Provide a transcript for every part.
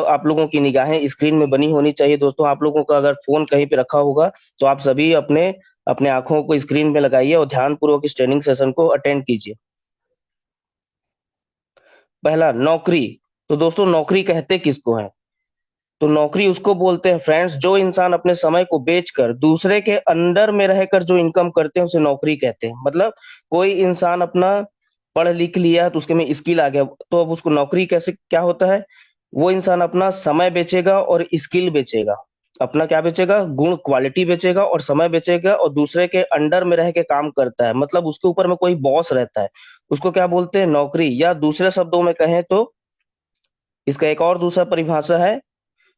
आप लोगों की निगाहें स्क्रीन में बनी होनी चाहिए दोस्तों। आप लोगों का अगर फोन कहीं पे रखा होगा तो आप सभी अपने अपने आंखों को स्क्रीन पे लगाइए और ध्यानपूर्वक इस ट्रेनिंग सेशन को अटेंड कीजिए। पहला, नौकरी। तो दोस्तों नौकरी कहते किसको है? तो नौकरी उसको बोलते हैं फ्रेंड्स, जो इंसान अपने समय को बेचकर दूसरे के अंडर में रहकर जो इनकम करते हैं उसे नौकरी कहते हैं। मतलब कोई इंसान अपना पढ़ लिख लिया तो उसके में स्किल आ गया, तो अब उसको नौकरी कैसे क्या होता है? वो इंसान अपना समय बेचेगा और स्किल बेचेगा। अपना क्या बेचेगा? गुण, क्वालिटी बेचेगा और समय बेचेगा, और दूसरे के अंडर में रह के काम करता है, मतलब उसके ऊपर में कोई बॉस रहता है। उसको क्या बोलते हैं? नौकरी। या दूसरे शब्दों में कहें तो इसका एक और दूसरा परिभाषा है,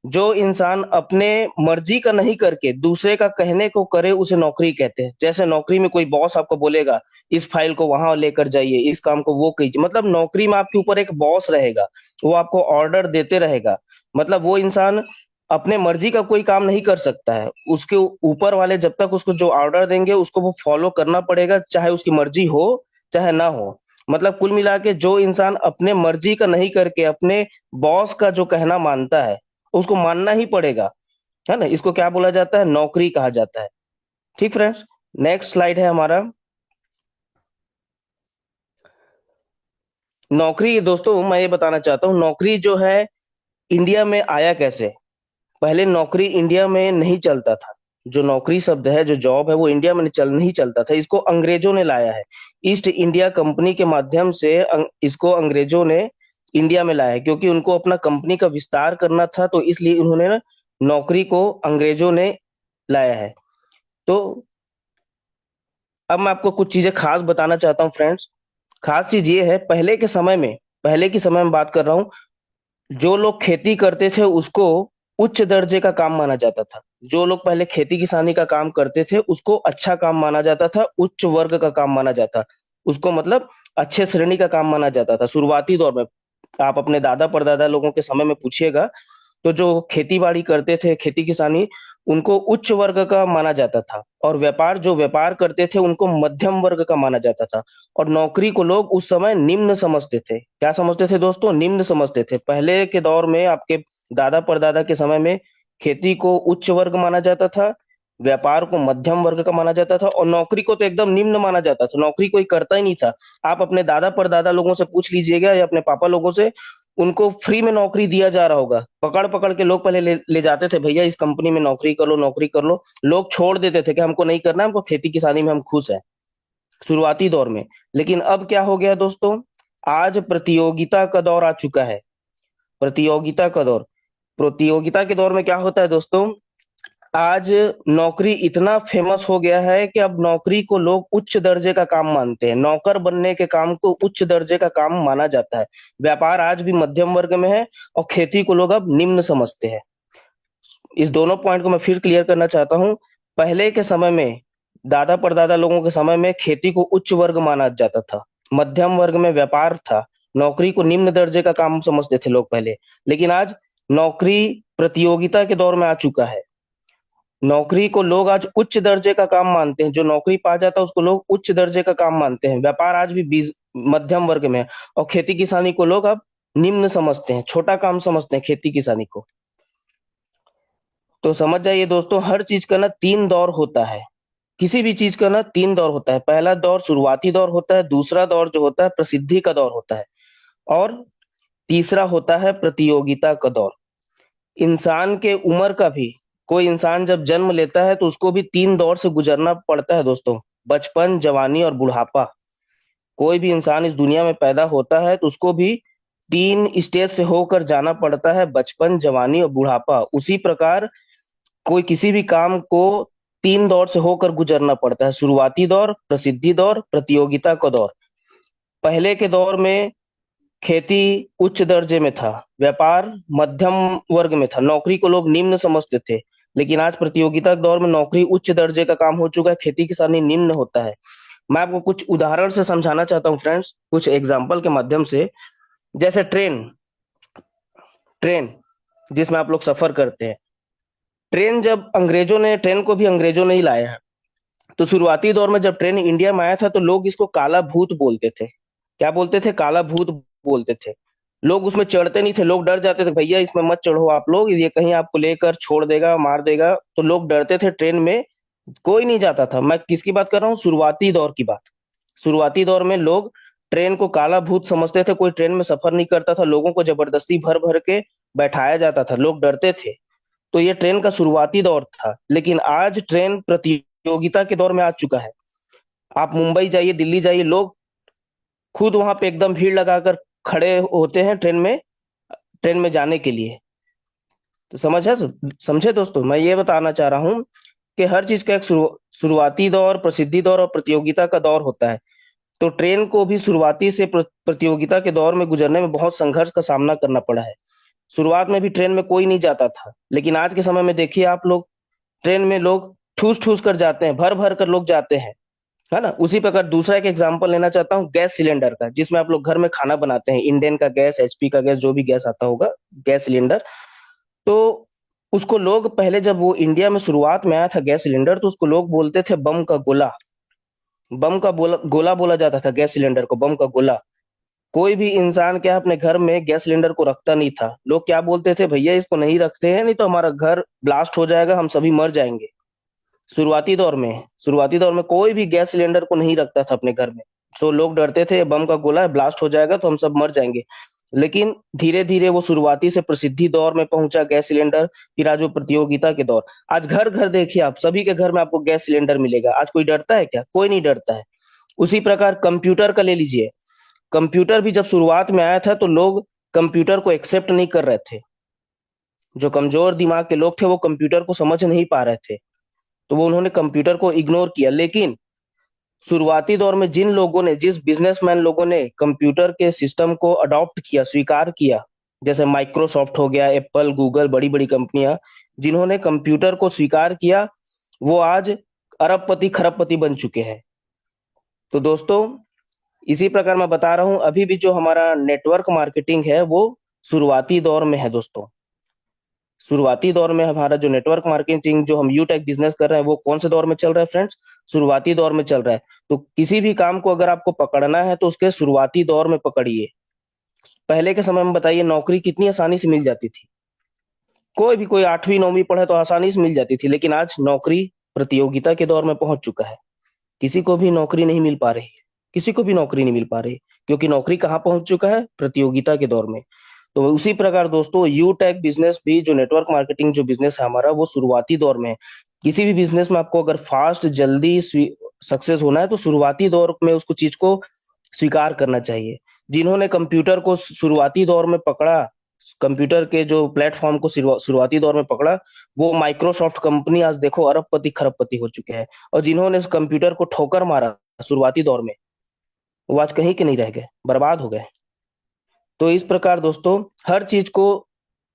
जो इंसान अपने मर्जी का नहीं करके दूसरे का कहने को करे उसे नौकरी कहते हैं। जैसे नौकरी में कोई बॉस आपको बोलेगा इस फाइल को वहां लेकर जाइए, इस काम को वो कीजिए, मतलब नौकरी में आपके ऊपर एक बॉस रहेगा, वो आपको ऑर्डर देते रहेगा। मतलब वो इंसान अपने मर्जी का कोई काम नहीं कर सकता है, उसके ऊपर वाले जब तक उसको जो ऑर्डर देंगे उसको वो फॉलो करना पड़ेगा, चाहे उसकी मर्जी हो चाहे ना हो। मतलब कुल मिला के जो इंसान अपने मर्जी का नहीं करके अपने बॉस का जो कहना मानता है उसको मानना ही पड़ेगा, है ना? इसको क्या बोला जाता है? नौकरी कहा जाता है। ठीक फ्रेंड्स, नेक्स्ट स्लाइड है हमारा। नौकरी दोस्तों मैं ये बताना चाहता हूँ, नौकरी जो है इंडिया में आया कैसे? पहले नौकरी इंडिया में नहीं चलता था। जो नौकरी शब्द है, जो जॉब है, वो इंडिया में नहीं चलता था। इसको अंग्रेजों ने लाया है। ईस्ट इंडिया कंपनी के माध्यम से इसको अंग्रेजों ने इंडिया में लाया है, क्योंकि उनको अपना कंपनी का विस्तार करना था, तो इसलिए उन्होंने ना नौकरी को अंग्रेजों ने लाया है। तो अब मैं आपको कुछ चीजें खास बताना चाहता हूँ फ्रेंड्स। खास चीज ये है, पहले के समय में बात कर रहा हूँ, जो लोग खेती करते थे उसको उच्च दर्जे का काम माना जाता था। जो लोग पहले खेती किसानी का काम करते थे उसको अच्छा काम माना जाता था, उच्च वर्ग का काम माना जाता, उसको मतलब अच्छे श्रेणी का काम माना जाता था शुरुआती दौर में। आप अपने दादा परदादा लोगों के समय में पूछिएगा तो जो खेती बाड़ी करते थे, खेती किसानी, उनको उच्च वर्ग का माना जाता था, और व्यापार करते थे उनको मध्यम वर्ग का माना जाता था। और नौकरी को लोग उस समय निम्न समझते थे। क्या समझते थे दोस्तों? निम्न समझते थे। पहले के दौर में आपके दादा परदादा के समय में खेती को उच्च वर्ग माना जाता था, व्यापार को मध्यम वर्ग का माना जाता था, और नौकरी को तो एकदम निम्न माना जाता था। नौकरी कोई करता ही नहीं था। आप अपने दादा परदादा लोगों से पूछ लीजिएगा या अपने पापा लोगों से, उनको फ्री में नौकरी दिया जा रहा होगा। पकड़ पकड़ के लोग पहले ले जाते थे, भैया इस कंपनी में नौकरी कर लो, नौकरी कर लो। लोग छोड़ देते थे कि हमको नहीं करना, हमको खेती किसानी में हम खुश हैं, शुरुआती दौर में। लेकिन अब क्या हो गया दोस्तों? आज प्रतियोगिता का दौर आ चुका है। प्रतियोगिता का दौर। प्रतियोगिता के दौर में क्या होता है दोस्तों? आज नौकरी इतना फेमस हो गया है कि अब नौकरी को लोग उच्च दर्जे का काम मानते हैं। नौकर बनने के काम को उच्च दर्जे का काम माना जाता है। व्यापार आज भी मध्यम वर्ग में है और खेती को लोग अब निम्न समझते हैं। इस दोनों पॉइंट को मैं फिर क्लियर करना चाहता हूँ। पहले के समय में, दादा परदादा लोगों के समय में खेती को उच्च वर्ग माना जाता था, मध्यम वर्ग में व्यापार था, नौकरी को निम्न दर्जे का काम समझते थे लोग पहले। लेकिन आज नौकरी प्रतियोगिता के दौर में आ चुका है। नौकरी को लोग आज उच्च दर्जे का काम मानते हैं। जो नौकरी पा जाता है उसको लोग उच्च दर्जे का काम मानते हैं। व्यापार आज भी मध्यम वर्ग में है, और खेती किसानी को लोग अब निम्न समझते हैं, छोटा काम समझते हैं खेती किसानी को। तो समझ जाइए दोस्तों, हर चीज का ना तीन दौर होता है। किसी भी चीज का ना तीन दौर होता है। पहला दौर शुरुआती दौर होता है, दूसरा दौर जो होता है प्रसिद्धि का दौर होता है, और तीसरा होता है प्रतियोगिता का दौर। इंसान के उम्र का भी, कोई इंसान जब जन्म लेता है तो उसको भी तीन दौर से गुजरना पड़ता है दोस्तों, बचपन, जवानी और बुढ़ापा। कोई भी इंसान इस दुनिया में पैदा होता है तो उसको भी तीन स्टेज से होकर जाना पड़ता है, बचपन, जवानी और बुढ़ापा। उसी प्रकार कोई किसी भी काम को तीन दौर से होकर गुजरना पड़ता है, शुरुआती दौर, प्रसिद्धि दौर, प्रतियोगिता का दौर। पहले के दौर में खेती उच्च दर्जे में था, व्यापार मध्यम वर्ग में था, नौकरी को लोग निम्न समझते थे। लेकिन आज प्रतियोगिता के दौर में नौकरी उच्च दर्जे का काम हो चुका है, खेती किसानी निम्न होता है। मैं आपको कुछ उदाहरण से समझाना चाहता हूँ फ्रेंड्स, कुछ एग्जाम्पल के माध्यम से। जैसे ट्रेन, ट्रेन जिसमें आप लोग सफर करते हैं। ट्रेन को भी अंग्रेजों ने ही लाया है। तो शुरुआती दौर में जब ट्रेन इंडिया में आया था तो लोग इसको काला भूत बोलते थे। क्या बोलते थे? काला भूत बोलते थे। लोग उसमें चढ़ते नहीं थे, लोग डर जाते थे, भैया इसमें मत चढ़ो आप लोग, ये कहीं आपको लेकर छोड़ देगा, मार देगा, तो लोग डरते थे ट्रेन में, कोई नहीं जाता था। मैं किसकी बात कर रहा हूँ? शुरुआती दौर की बात। शुरुआती दौर में लोग ट्रेन को काला भूत समझते थे, कोई ट्रेन में सफर नहीं करता था, लोगों को जबरदस्ती भर भर के बैठाया जाता था, लोग डरते थे। तो ये ट्रेन का शुरुआती दौर था। लेकिन आज ट्रेन प्रतियोगिता के दौर में आ चुका है। आप मुंबई जाइए, दिल्ली जाइए, लोग खुद वहां पे एकदम भीड़ लगाकर खड़े होते हैं ट्रेन में जाने के लिए। तो समझे दोस्तों, मैं ये बताना चाह रहा हूँ कि हर चीज का एक शुरुआती दौर, प्रसिद्धि दौर और प्रतियोगिता का दौर होता है। तो ट्रेन को भी शुरुआती से प्रतियोगिता के दौर में गुजरने में बहुत संघर्ष का सामना करना पड़ा है। शुरुआत में भी ट्रेन में कोई नहीं जाता था, लेकिन आज के समय में देखिए आप लोग, ट्रेन में लोग ठूस ठूस कर जाते हैं, भर भर कर लोग जाते हैं, है ना। उसी प्रकार दूसरा एक एग्जांपल लेना चाहता हूँ गैस सिलेंडर का, जिसमें आप लोग घर में खाना बनाते हैं, इंडेन का गैस, एचपी का गैस, जो भी गैस आता होगा, गैस सिलेंडर। तो उसको लोग पहले, जब वो इंडिया में शुरुआत में आया था गैस सिलेंडर, तो उसको लोग बोलते थे बम का गोला। गोला बोला जाता था गैस सिलेंडर को, बम का गोला। कोई भी इंसान क्या अपने घर में गैस सिलेंडर को रखता नहीं था। लोग क्या बोलते थे, भैया इसको नहीं रखते हैं, नहीं तो हमारा घर ब्लास्ट हो जाएगा, हम सभी मर जाएंगे। शुरुआती दौर में कोई भी गैस सिलेंडर को नहीं रखता था अपने घर में। सो लोग डरते थे, बम का गोला है, ब्लास्ट हो जाएगा तो हम सब मर जाएंगे। लेकिन धीरे धीरे वो शुरुआती से प्रसिद्धि दौर में पहुंचा गैस सिलेंडर, फिर आज वो प्रतियोगिता के दौर। आज घर घर देखिए, आप सभी के घर में आपको गैस सिलेंडर मिलेगा। आज कोई डरता है क्या? कोई नहीं डरता है। उसी प्रकार कंप्यूटर का ले लीजिए। कंप्यूटर भी जब शुरुआत में आया था तो लोग कंप्यूटर को एक्सेप्ट नहीं कर रहे थे। जो कमजोर दिमाग के लोग थे वो कंप्यूटर को समझ नहीं पा रहे थे, तो वो उन्होंने कंप्यूटर को इग्नोर किया। लेकिन शुरुआती दौर में जिन लोगों ने, जिस बिजनेसमैन लोगों ने कंप्यूटर के सिस्टम को अडॉप्ट किया, स्वीकार किया, जैसे माइक्रोसॉफ्ट हो गया, एप्पल, गूगल, बड़ी बड़ी कंपनियां, जिन्होंने कंप्यूटर को स्वीकार किया, वो आज अरबपति खरबपति बन चुके हैं। तो दोस्तों, इसी प्रकार मैं बता रहा हूं, अभी भी जो हमारा नेटवर्क मार्केटिंग है वो शुरुआती दौर में है दोस्तों। शुरुआती दौर में हमारा जो नेटवर्क मार्केटिंग, जो हम यू टेक बिजनेस कर रहे हैं, वो कौन से दौर में चल रहा है फ्रेंड्स? शुरुआती दौर में चल रहा है। तो किसी भी काम को अगर आपको पकड़ना है तो उसके शुरुआती दौर में पकड़िए। पहले के समय में बताइए, नौकरी कितनी आसानी से मिल जाती थी। कोई 8वीं 9वीं पढ़े तो आसानी से मिल जाती थी। लेकिन आज नौकरी प्रतियोगिता के दौर में पहुंच चुका है। किसी को भी नौकरी नहीं मिल पा रही है, किसी को भी नौकरी नहीं मिल पा रही, क्योंकि नौकरी कहाँ पहुंच चुका है? प्रतियोगिता के दौर में। तो उसी प्रकार दोस्तों, यू टेक बिजनेस भी, जो नेटवर्क मार्केटिंग जो बिजनेस है हमारा, वो शुरुआती दौर में है। किसी भी बिजनेस में आपको अगर फास्ट जल्दी सक्सेस होना है तो शुरुआती दौर में उसको, चीज को स्वीकार करना चाहिए। जिन्होंने कंप्यूटर को शुरुआती दौर में पकड़ा, कंप्यूटर के जो प्लेटफॉर्म को शुरुआती दौर में पकड़ा, वो माइक्रोसॉफ्ट कंपनी आज देखो अरबपति खरबपति हो चुके हैं। और जिन्होंने इस कंप्यूटर को ठोकर मारा शुरुआती दौर में, वो आज कहीं के नहीं रह गए, बर्बाद हो गए। तो इस प्रकार दोस्तों, हर चीज को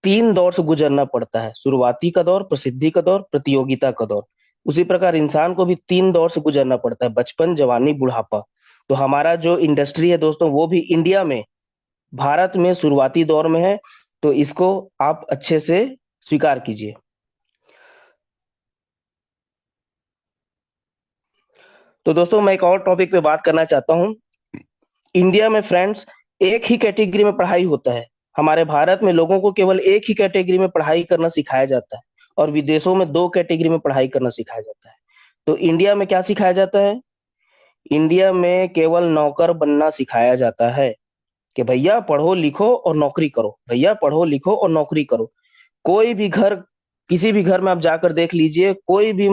3 दौर से गुजरना पड़ता है: शुरुआती का दौर, प्रसिद्धि का दौर, प्रतियोगिता का दौर। उसी प्रकार इंसान को भी 3 दौर से गुजरना पड़ता है: बचपन, जवानी, बुढ़ापा। तो हमारा जो इंडस्ट्री है दोस्तों, वो भी इंडिया में, भारत में शुरुआती दौर में है। तो इसको आप अच्छे से स्वीकार कीजिए। तो दोस्तों, मैं एक और टॉपिक पे बात करना चाहता हूँ। इंडिया में फ्रेंड्स एक ही कैटेगरी में पढ़ाई होता है। हमारे भारत में लोगों को केवल एक ही कैटेगरी में पढ़ाई करना सिखाया जाता है, और विदेशों में 2 कैटेगरी में पढ़ाई करना सिखाया जाता है। तो इंडिया में क्या सिखाया जाता है? इंडिया में केवल नौकर बनना सिखाया जाता है, कि भैया पढ़ो लिखो और नौकरी करो, भैया पढ़ो लिखो और नौकरी करो। कोई भी घर, किसी भी घर में आप जाकर देख लीजिए, कोई भी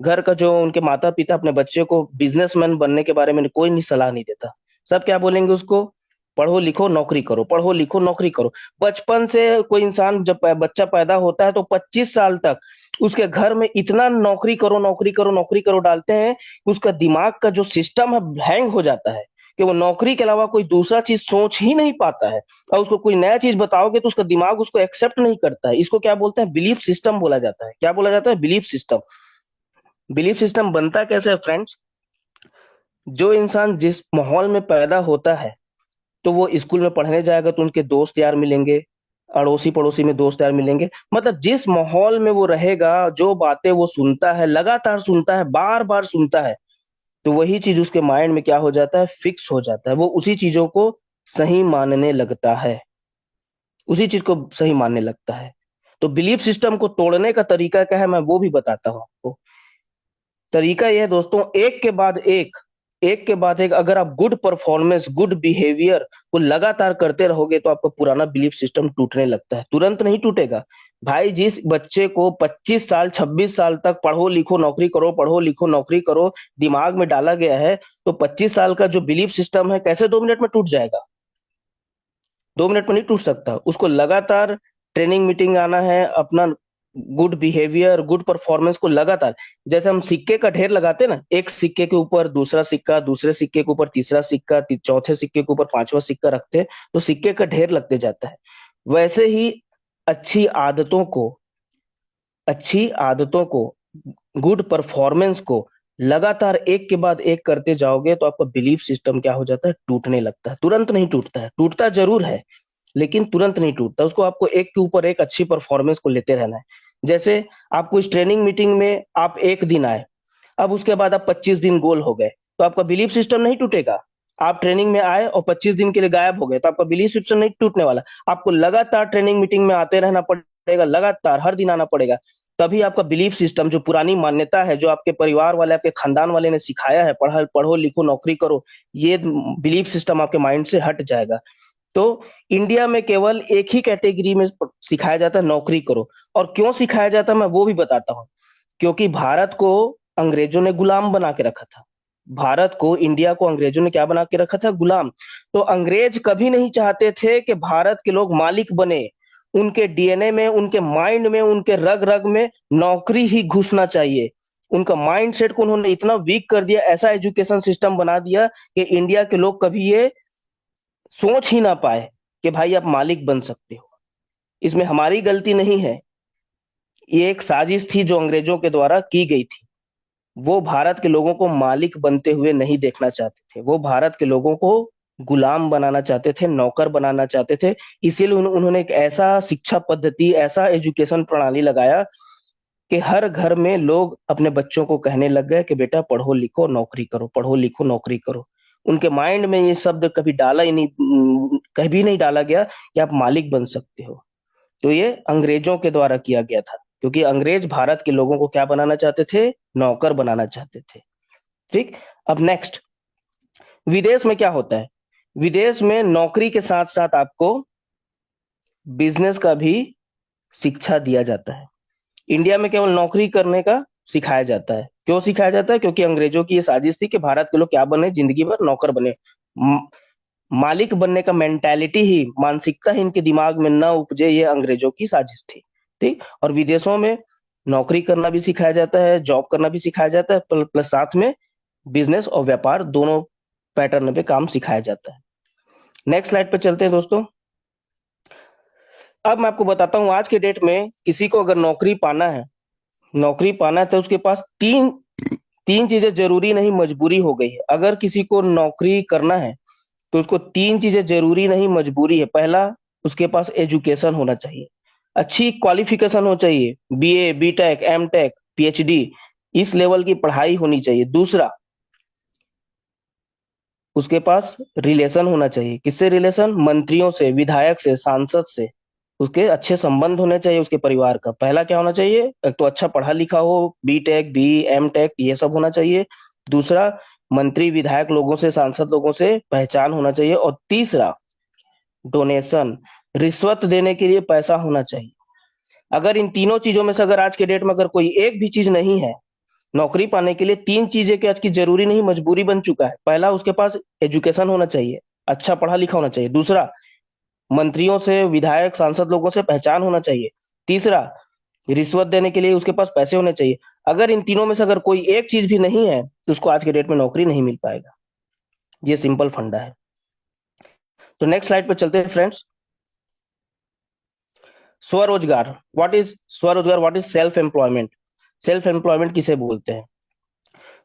घर का जो उनके माता पिता अपने बच्चे को बिजनेसमैन बनने के बारे में कोई नहीं सलाह नहीं देता। सब क्या बोलेंगे उसको? पढ़ो लिखो नौकरी करो, पढ़ो लिखो नौकरी करो। बचपन से कोई इंसान, जब बच्चा पैदा होता है तो 25 साल तक उसके घर में इतना नौकरी करो नौकरी करो नौकरी करो डालते हैं कि उसका दिमाग का जो सिस्टम है हैंग हो जाता है, कि वो नौकरी के अलावा कोई दूसरा चीज सोच ही नहीं पाता है। और उसको कोई नया चीज बताओगे तो उसका दिमाग उसको एक्सेप्ट नहीं करता है। इसको क्या बोलते हैं? बिलीफ सिस्टम बोला जाता है। क्या बोला जाता है? Belief system. बिलीफ सिस्टम बनता कैसे है फ्रेंड्स? जो इंसान जिस माहौल में पैदा होता है, तो वो स्कूल में पढ़ने जाएगा तो उनके दोस्त यार मिलेंगे, अड़ोसी पड़ोसी में दोस्त यार मिलेंगे। मतलब जिस माहौल में वो रहेगा, जो बातें वो सुनता है, लगातार सुनता है, बार बार सुनता है, तो वही चीज उसके माइंड में क्या हो जाता है? फिक्स हो जाता है। वो उसी चीजों को सही मानने लगता है। उसी चीज को सही मानने लगता है। तो बिलीफ सिस्टम को तोड़ने का तरीका क्या है, मैं वो भी बताता हूँ आपको। तरीका यह है दोस्तों, एक के बाद एक अगर आप गुड परफॉर्मेंस, गुड बिहेवियर को लगातार करते रहोगे तो आपका पुराना बिलीफ सिस्टम टूटने लगता है। तुरंत नहीं टूटेगा भाई। जिस बच्चे को 25 साल 26 साल तक पढ़ो लिखो नौकरी करो, पढ़ो लिखो नौकरी करो दिमाग में डाला गया है, तो 25 साल का जो बिलीफ सिस्टम है कैसे 2 मिनट में टूट जाएगा? 2 मिनट में नहीं टूट सकता। उसको लगातार ट्रेनिंग मीटिंग आना है, अपना गुड बिहेवियर, गुड परफॉर्मेंस को लगातार, जैसे हम सिक्के का ढेर लगाते हैं ना, एक सिक्के के ऊपर दूसरा सिक्का, दूसरे सिक्के के ऊपर तीसरा सिक्का, चौथे सिक्के के ऊपर पांचवा सिक्का रखते हैं, तो सिक्के का ढेर लगते जाता है। वैसे ही अच्छी आदतों को अच्छी आदतों को, गुड परफॉर्मेंस को लगातार एक के बाद एक करते जाओगे तो आपका बिलीफ सिस्टम क्या हो जाता है? टूटने लगता है। तुरंत नहीं टूटता है, टूटता जरूर है लेकिन तुरंत नहीं टूटता। उसको आपको एक के ऊपर एक अच्छी परफॉर्मेंस को लेते रहना है। जैसे आपको इस ट्रेनिंग मीटिंग में आप एक दिन आए, अब उसके बाद आप 25 दिन गोल हो गए, तो आपका बिलीफ सिस्टम नहीं टूटेगा। आप ट्रेनिंग में आए और 25 दिन के लिए गायब हो गए तो आपका बिलीफ सिस्टम नहीं टूटने वाला। आपको लगातार ट्रेनिंग मीटिंग में आते रहना पड़ेगा, लगातार हर दिन आना पड़ेगा। तभी आपका बिलीफ सिस्टम, जो पुरानी मान्यता है, जो आपके परिवार वाले, आपके खानदान वाले ने सिखाया है, पढ़ा पढ़ो लिखो नौकरी करो, ये बिलीफ सिस्टम आपके माइंड से हट जाएगा। तो इंडिया में केवल एक ही कैटेगरी में सिखाया जाता है, नौकरी करो। और क्यों सिखाया जाता है मैं वो भी बताता हूँ। क्योंकि भारत को अंग्रेजों ने गुलाम बना के रखा था। भारत को, इंडिया को अंग्रेजों ने क्या बना के रखा था? गुलाम। तो अंग्रेज कभी नहीं चाहते थे कि भारत के लोग मालिक बने। उनके डीएनए में, उनके माइंड में, उनके रग रग में नौकरी ही घुसना चाहिए। उनका माइंड सेट को उन्होंने इतना वीक कर दिया, ऐसा एजुकेशन सिस्टम बना दिया कि इंडिया के लोग कभी ये सोच ही ना पाए कि भाई आप मालिक बन सकते हो। इसमें हमारी गलती नहीं है। ये एक साजिश थी जो अंग्रेजों के द्वारा की गई थी। वो भारत के लोगों को मालिक बनते हुए नहीं देखना चाहते थे। वो भारत के लोगों को गुलाम बनाना चाहते थे, नौकर बनाना चाहते थे। इसीलिए उन्होंने एक ऐसा शिक्षा पद्धति, ऐसा एजुकेशन प्रणाली लगाया कि हर घर में लोग अपने बच्चों को कहने लग गए कि बेटा पढ़ो लिखो नौकरी करो, पढ़ो लिखो नौकरी करो। उनके माइंड में ये शब्द कभी डाला ही नहीं, कभी नहीं डाला गया कि आप मालिक बन सकते हो। तो ये अंग्रेजों के द्वारा किया गया था, क्योंकि अंग्रेज भारत के लोगों को क्या बनाना चाहते थे? नौकर बनाना चाहते थे। ठीक। अब नेक्स्ट, विदेश में क्या होता है? विदेश में नौकरी के साथ साथ आपको बिजनेस का भी शिक्षा दिया जाता है। इंडिया में केवल नौकरी करने का सिखाया जाता है। क्यों सिखाया जाता है? क्योंकि अंग्रेजों की ये साजिश थी कि भारत के लोग क्या बने? जिंदगी भर नौकर बने। मालिक बनने का मेंटेलिटी ही, मानसिकता ही इनके दिमाग में न उपजे, ये अंग्रेजों की साजिश थी। ठीक। और विदेशों में नौकरी करना भी सिखाया जाता है, जॉब करना भी सिखाया जाता है, प्लस साथ में बिजनेस और व्यापार दोनों पैटर्न पे काम सिखाया जाता है। नेक्स्ट स्लाइड पे चलते हैं दोस्तों। अब मैं आपको बताता हूँ, आज के डेट में किसी को अगर नौकरी पाना है तो उसके पास तीन तीन चीजें जरूरी नहीं, मजबूरी हो गई है। अगर किसी को नौकरी करना है तो उसको तीन चीजें जरूरी नहीं, मजबूरी है। पहला, उसके पास एजुकेशन होना चाहिए, अच्छी क्वालिफिकेशन हो चाहिए, बीए, बीटेक, एमटेक, पीएचडी, इस लेवल की पढ़ाई होनी चाहिए। दूसरा, उसके पास रिलेशन होना चाहिए। किससे रिलेशन? मंत्रियों से, विधायक से, सांसद से। उसके अच्छे संबंध होने चाहिए उसके परिवार का। पहला क्या होना चाहिए? एक तो अच्छा पढ़ा लिखा हो, बीटेक, बी, एमटेक, ये सब होना चाहिए। दूसरा, मंत्री विधायक लोगों से, सांसद लोगों से पहचान होना चाहिए। और तीसरा, डोनेशन, रिश्वत देने के लिए पैसा होना चाहिए। अगर इन तीनों चीजों में से अगर आज के डेट में अगर कोई एक भी चीज नहीं है, नौकरी पाने के लिए तीन चीजें की आज की जरूरी नहीं, मजबूरी बन चुका है। पहला, उसके पास एजुकेशन होना चाहिए, अच्छा पढ़ा लिखा होना चाहिए। दूसरा, मंत्रियों से, विधायक, सांसद लोगों से पहचान होना चाहिए। तीसरा, रिश्वत देने के लिए उसके पास पैसे होने चाहिए। अगर इन तीनों में से अगर कोई एक चीज भी नहीं है तो उसको आज के डेट में नौकरी नहीं मिल पाएगा। ये सिंपल फंडा है। तो नेक्स्ट स्लाइड पर चलते हैं फ्रेंड्स। स्वरोजगार, व्हाट इज स्वरोजगार? What is self employment? Self employment किसे बोलते हैं?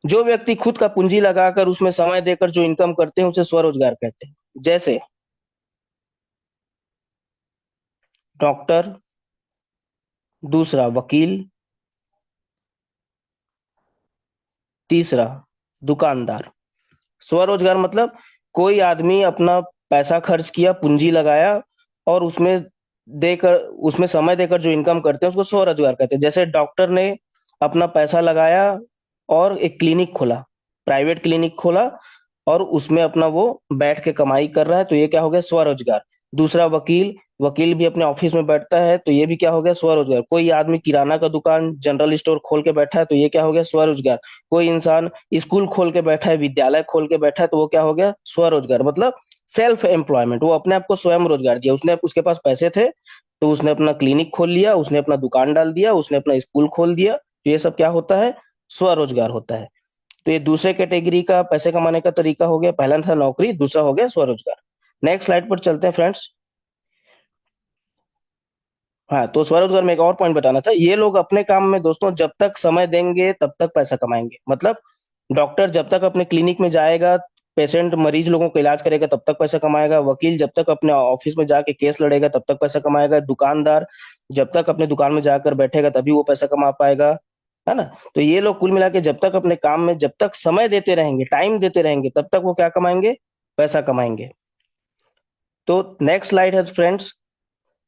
जो व्यक्ति खुद का पूंजी लगाकर उसमें समय देकर जो इनकम करते हैं उसे स्वरोजगार कहते हैं। जैसे डॉक्टर, दूसरा वकील, तीसरा दुकानदार। स्वरोजगार मतलब कोई आदमी अपना पैसा खर्च किया, पूंजी लगाया और उसमें देकर, उसमें समय देकर जो इनकम करते हैं उसको स्वरोजगार कहते हैं। जैसे डॉक्टर ने अपना पैसा लगाया और एक क्लिनिक खोला, प्राइवेट क्लिनिक खोला, और उसमें अपना वो बैठ के कमाई कर रहा है, तो ये क्या हो गया? स्वरोजगार। दूसरा वकील, वकील भी अपने ऑफिस में बैठता है, तो ये भी क्या हो गया? स्वरोजगार। कोई आदमी किराना का दुकान, जनरल स्टोर खोल के बैठा है, तो ये क्या हो गया? स्वरोजगार। कोई इंसान स्कूल खोल के बैठा है, विद्यालय खोल के बैठा है, तो वो क्या हो गया? स्वरोजगार। मतलब सेल्फ एम्प्लॉयमेंट, वो अपने आप को स्वयं रोजगार दिया। उसने, उसके पास पैसे थे तो उसने अपना क्लिनिक खोल लिया, उसने अपना दुकान डाल दिया, उसने अपना स्कूल खोल दिया, तो ये सब क्या होता है? स्वरोजगार होता है। तो ये दूसरे कैटेगरी का पैसे कमाने का तरीका हो गया। पहला था नौकरी, दूसरा हो गया स्वरोजगार। नेक्स्ट स्लाइड पर चलते हैं फ्रेंड्स। हाँ, तो स्वरोजगार में एक और पॉइंट बताना था, ये लोग अपने काम में दोस्तों जब तक समय देंगे तब तक पैसा कमाएंगे। मतलब डॉक्टर जब तक अपने क्लिनिक में जाएगा, पेशेंट मरीज लोगों का इलाज करेगा, तब तक पैसा कमाएगा। वकील जब तक अपने ऑफिस में जाके केस लड़ेगा तब तक पैसा कमाएगा। दुकानदार जब तक अपने दुकान में जाकर बैठेगा तभी वो पैसा कमा पाएगा, है ना? तो ये लोग कुल मिला के जब तक अपने काम में, जब तक समय देते रहेंगे, टाइम देते रहेंगे, तब तक वो क्या कमाएंगे? पैसा कमाएंगे। तो नेक्स्ट स्लाइड है फ्रेंड्स,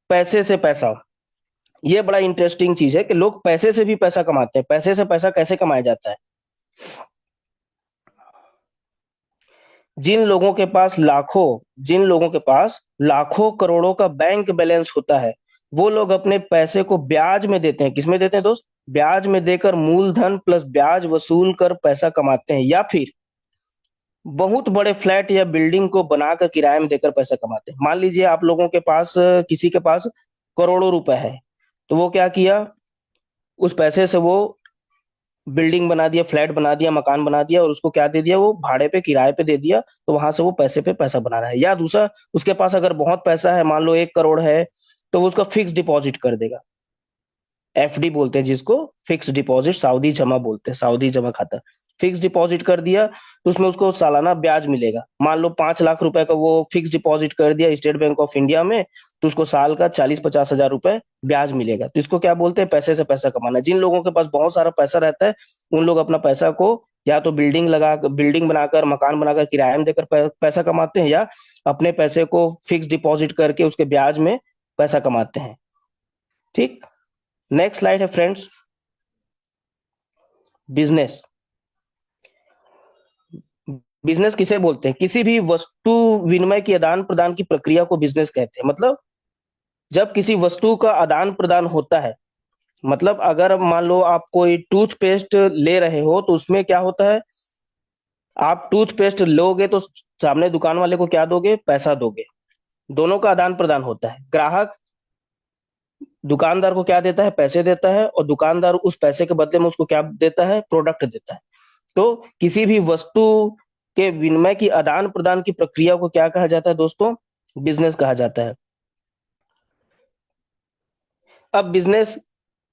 पैसे से पैसा। ये बड़ा इंटरेस्टिंग चीज है कि लोग पैसे से भी पैसा कमाते हैं। पैसे से पैसा कैसे कमाया जाता है? जिन लोगों के पास लाखों करोड़ों का बैंक बैलेंस होता है, वो लोग अपने पैसे को ब्याज में देते हैं। किसमें देते हैं दोस्त? ब्याज में देकर, मूलधन प्लस ब्याज वसूल कर पैसा कमाते हैं। या फिर बहुत बड़े फ्लैट या बिल्डिंग को बनाकर किराए में देकर पैसा कमाते हैं। मान लीजिए आप लोगों के पास, किसी के पास करोड़ों रुपए है, तो वो क्या किया? उस पैसे से वो बिल्डिंग बना दिया, फ्लैट बना दिया, मकान बना दिया, और उसको क्या दे दिया? वो भाड़े पे, किराए पे दे दिया। तो वहां से वो पैसे पे पैसा बना रहा है। या दूसरा, उसके पास अगर बहुत पैसा है, मान लो 1 करोड़ है, तो वो उसका फिक्स डिपॉजिट कर देगा। एफडी बोलते हैं जिसको, फिक्स डिपॉजिट, सावधि जमा बोलते हैं, सावधि जमा खाता। फिक्स डिपॉजिट कर दिया तो उसमें उसको सालाना ब्याज मिलेगा। मान लो 5 लाख रुपए का वो फिक्स डिपॉजिट कर दिया स्टेट बैंक ऑफ इंडिया में, तो उसको साल का 40-50 हजार रुपए ब्याज मिलेगा। तो इसको क्या बोलते हैं? पैसे से पैसा कमाना। जिन लोगों के पास बहुत सारा पैसा रहता है, उन लोग अपना पैसा को या तो बिल्डिंग बनाकर, मकान बनाकर किराए में देकर पैसा कमाते हैं, या अपने पैसे को फिक्स डिपॉजिट करके उसके ब्याज में पैसा कमाते हैं। ठीक। नेक्स्ट स्लाइड है फ्रेंड्स, बिजनेस। बिजनेस किसे बोलते हैं? किसी भी वस्तु विनिमय की आदान प्रदान की प्रक्रिया को बिजनेस कहते हैं। मतलब जब किसी वस्तु का आदान प्रदान होता है, मतलब अगर मान लो आप कोई टूथपेस्ट ले रहे हो, तो उसमें क्या होता है? आप टूथपेस्ट लोगे तो सामने दुकान वाले को क्या दोगे? पैसा दोगे। दोनों का आदान प्रदान होता है। ग्राहक दुकानदार को क्या देता है? पैसे देता है, और दुकानदार उस पैसे के बदले में उसको क्या देता है? प्रोडक्ट देता है। तो किसी भी वस्तु के विनिमय की आदान प्रदान की प्रक्रिया को क्या कहा जाता है दोस्तों? बिजनेस कहा जाता है। अब बिजनेस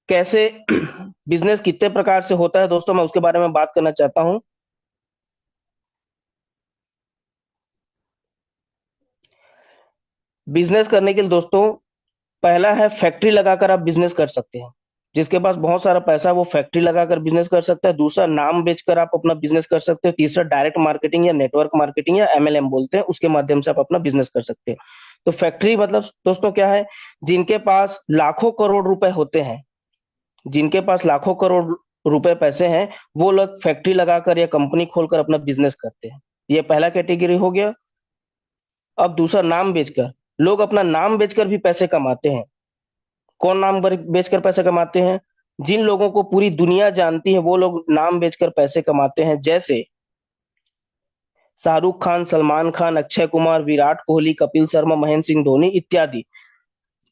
कैसे बिजनेस कितने प्रकार से होता है दोस्तों, मैं उसके बारे में बात करना चाहता हूं। बिजनेस करने के लिए दोस्तों, पहला है फैक्ट्री लगाकर आप बिजनेस कर सकते हैं। जिसके पास बहुत सारा पैसा, वो फैक्ट्री लगाकर बिजनेस कर सकता है। दूसरा, नाम बेचकर आप अपना बिजनेस कर सकते हो। तीसरा, डायरेक्ट मार्केटिंग या नेटवर्क मार्केटिंग या एमएलएम बोलते हैं, उसके माध्यम से आप अपना बिजनेस कर सकते हैं। तो फैक्ट्री मतलब दोस्तों क्या है? जिनके पास लाखों करोड़ रुपए होते हैं, जिनके पास लाखों करोड़ रुपए पैसे हैं, वो लोग फैक्ट्री लगाकर या कंपनी खोलकर अपना बिजनेस करते हैं। ये पहला कैटेगरी हो गया। अब दूसरा, नाम बेचकर। लोग अपना नाम बेचकर भी पैसे कमाते हैं। कौन नाम बेचकर पैसे कमाते हैं? जिन लोगों को पूरी दुनिया जानती है, वो लोग नाम बेचकर पैसे कमाते हैं। जैसे शाहरुख खान, सलमान खान, अक्षय कुमार, विराट कोहली, कपिल शर्मा, महेंद्र सिंह धोनी इत्यादि।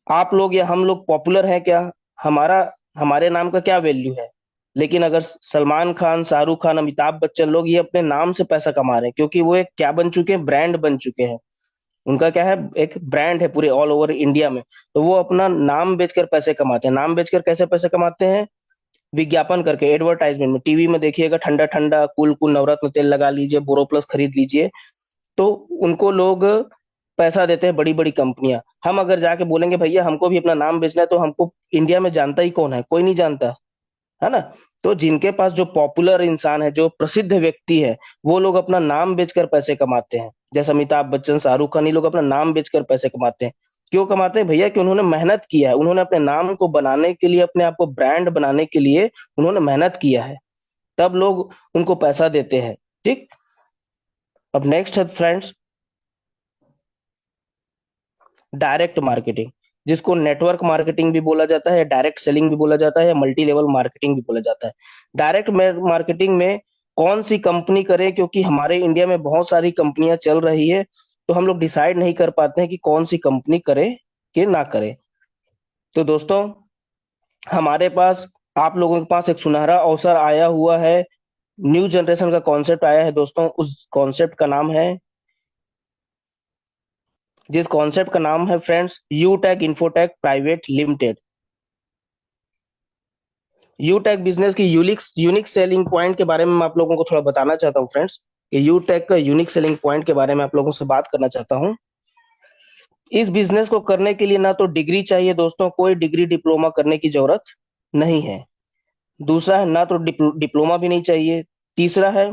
आप लोग या हम लोग पॉपुलर हैं क्या? हमारा हमारे नाम का क्या वैल्यू है? लेकिन अगर सलमान खान, शाहरुख खान, अमिताभ बच्चन लोग, ये अपने नाम से पैसा कमा रहे हैं, क्योंकि वो एक क्या बन चुके हैं? ब्रांड बन चुके हैं। उनका क्या है? एक ब्रांड है पूरे ऑल ओवर इंडिया में। तो वो अपना नाम बेचकर पैसे कमाते हैं। नाम बेचकर कैसे पैसे कमाते हैं? विज्ञापन करके, एडवर्टाइजमेंट में, टीवी में देखिएगा, ठंडा ठंडा कूल कूल नवरत्न तेल लगा लीजिए, बोरोप्लस खरीद लीजिए, तो उनको लोग पैसा देते हैं, बड़ी बड़ी कंपनियां। हम अगर जाके बोलेंगे भैया हमको भी अपना नाम बेचना है, तो हमको इंडिया में जानता ही कौन है? कोई नहीं जानता, है ना? तो जिनके पास, जो पॉपुलर इंसान है, जो प्रसिद्ध व्यक्ति है, वो लोग अपना नाम बेचकर पैसे कमाते हैं। जैसे अमिताभ बच्चन, शाहरुख खान, ये लोग अपना नाम बेचकर पैसे कमाते हैं। क्यों कमाते हैं भैया? कि उन्होंने मेहनत किया है, उन्होंने अपने नाम को बनाने के लिए, अपने आप को ब्रांड बनाने के लिए उन्होंने मेहनत किया है, तब लोग उनको पैसा देते हैं। ठीक। अब नेक्स्ट है फ्रेंड्स, डायरेक्ट मार्केटिंग, जिसको नेटवर्क मार्केटिंग भी बोला जाता है, डायरेक्ट सेलिंग भी बोला जाता है, या मल्टी लेवल मार्केटिंग भी बोला जाता है। डायरेक्ट मार्केटिंग में कौन सी कंपनी करे, क्योंकि हमारे इंडिया में बहुत सारी कंपनियां चल रही है, तो हम लोग डिसाइड नहीं कर पाते हैं कि कौन सी कंपनी करे कि ना करे। तो दोस्तों, हमारे पास, आप लोगों के पास एक सुनहरा अवसर आया हुआ है, न्यू जनरेशन का कॉन्सेप्ट आया है दोस्तों। उस कॉन्सेप्ट का नाम है, जिस कॉन्सेप्ट का नाम है friends, यूटेक infotech private limited. यूटेक business की यूनिक यूनिक सेलिंग पॉइंट के बारे में मैं आप लोगों को थोड़ा बताना चाहता हूँ फ्रेंड्स, कि यूटेक का यूनिक सेलिंग पॉइंट के बारे में आप लोगों से बात करना चाहता हूँ। इस बिजनेस को करने के लिए ना तो डिग्री चाहिए दोस्तों, कोई डिग्री डिप्लोमा करने की जरूरत नहीं है। दूसरा है, ना तो डिप्लोमा भी नहीं चाहिए। तीसरा है,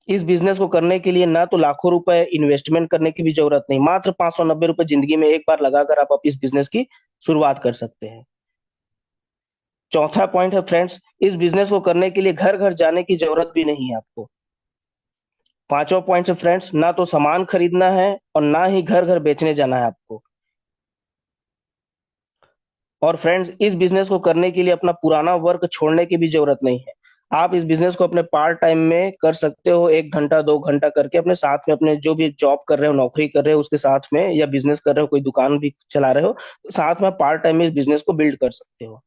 इस बिजनेस को करने के लिए ना तो लाखों रुपए इन्वेस्टमेंट करने की भी जरूरत नहीं, मात्र 590 रुपए जिंदगी में एक बार लगाकर आप इस बिजनेस की शुरुआत कर सकते हैं। चौथा पॉइंट है फ्रेंड्स, इस बिजनेस को करने के लिए घर घर जाने की जरूरत भी नहीं है आपको। पांचवा पॉइंट है फ्रेंड्स, ना तो सामान खरीदना है और ना ही घर घर बेचने जाना है आपको। और फ्रेंड्स, इस बिजनेस को करने के लिए अपना पुराना वर्क छोड़ने की भी जरूरत नहीं है। आप इस बिजनेस को अपने पार्ट टाइम में कर सकते हो, 1 घंटा 2 घंटा करके अपने साथ में, अपने जो भी जॉब कर रहे हो, नौकरी कर रहे हो उसके साथ में, या बिजनेस कर रहे हो, कोई दुकान भी चला रहे हो, तो साथ में पार्ट टाइम में इस बिजनेस को बिल्ड कर सकते हो।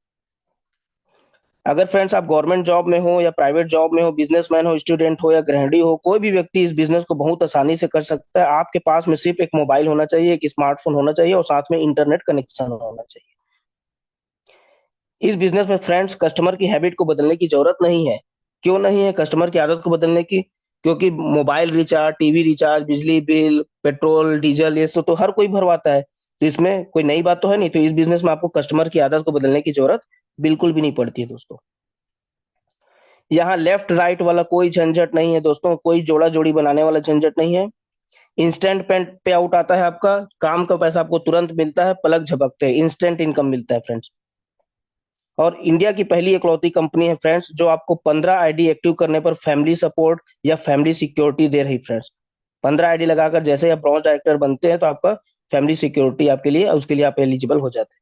अगर फ्रेंड्स आप गवर्नमेंट जॉब में हो या प्राइवेट जॉब में हो, बिजनेसमैन हो, स्टूडेंट हो या गृहिणी हो, कोई भी व्यक्ति इस बिजनेस को बहुत आसानी से कर सकता है। आपके पास में सिर्फ एक मोबाइल होना चाहिए, एक स्मार्टफोन होना चाहिए, और साथ में इंटरनेट कनेक्शन होना चाहिए। इस बिजनेस में फ्रेंड्स कस्टमर की हैबिट को बदलने की जरूरत नहीं है। क्यों नहीं है कस्टमर की आदत को बदलने की? क्योंकि मोबाइल रिचार्ज, टीवी रिचार्ज, बिजली बिल, पेट्रोल डीजल, ये सब तो हर कोई भरवाता है, तो इसमें कोई नई बात तो है नहीं। तो इस बिजनेस में आपको कस्टमर की आदत को बदलने की जरूरत बिल्कुल भी नहीं पड़ती है दोस्तों। यहाँ लेफ्ट राइट वाला कोई झंझट नहीं है दोस्तों, कोई जोड़ा जोड़ी बनाने वाला झंझट नहीं है। इंस्टेंट पे आउट आता है आपका, काम का पैसा आपको तुरंत मिलता है, पलक झपकते हैं इंस्टेंट इनकम मिलता है फ्रेंड्स। और इंडिया की पहली इकलौती कंपनी है फ्रेंड्स, जो आपको 15 आईडी एक्टिव करने पर फैमिली सपोर्ट या फैमिली सिक्योरिटी दे रही फ्रेंड्स। 15 आईडी लगाकर जैसे आप ब्रॉन्ज डायरेक्टर बनते हैं, तो आपका फैमिली सिक्योरिटी आपके लिए, उसके लिए आप एलिजिबल हो जाते हैं।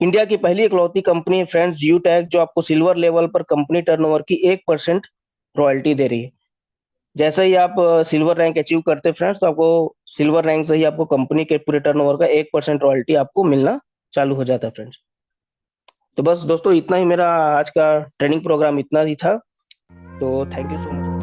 इंडिया की पहली इकलौती कंपनी है फ्रेंड्स यूटैग, जो आपको सिल्वर लेवल पर कंपनी टर्नओवर की 1% रॉयल्टी दे रही है। जैसे ही आप सिल्वर रैंक अचीव करते हैं फ्रेंड्स, तो आपको सिल्वर रैंक से ही आपको कंपनी के पूरे टर्नओवर का 1% रॉयल्टी आपको मिलना चालू हो जाता है फ्रेंड्स। तो बस दोस्तों, इतना ही मेरा आज का ट्रेनिंग प्रोग्राम इतना ही था। तो थैंक यू सो मच।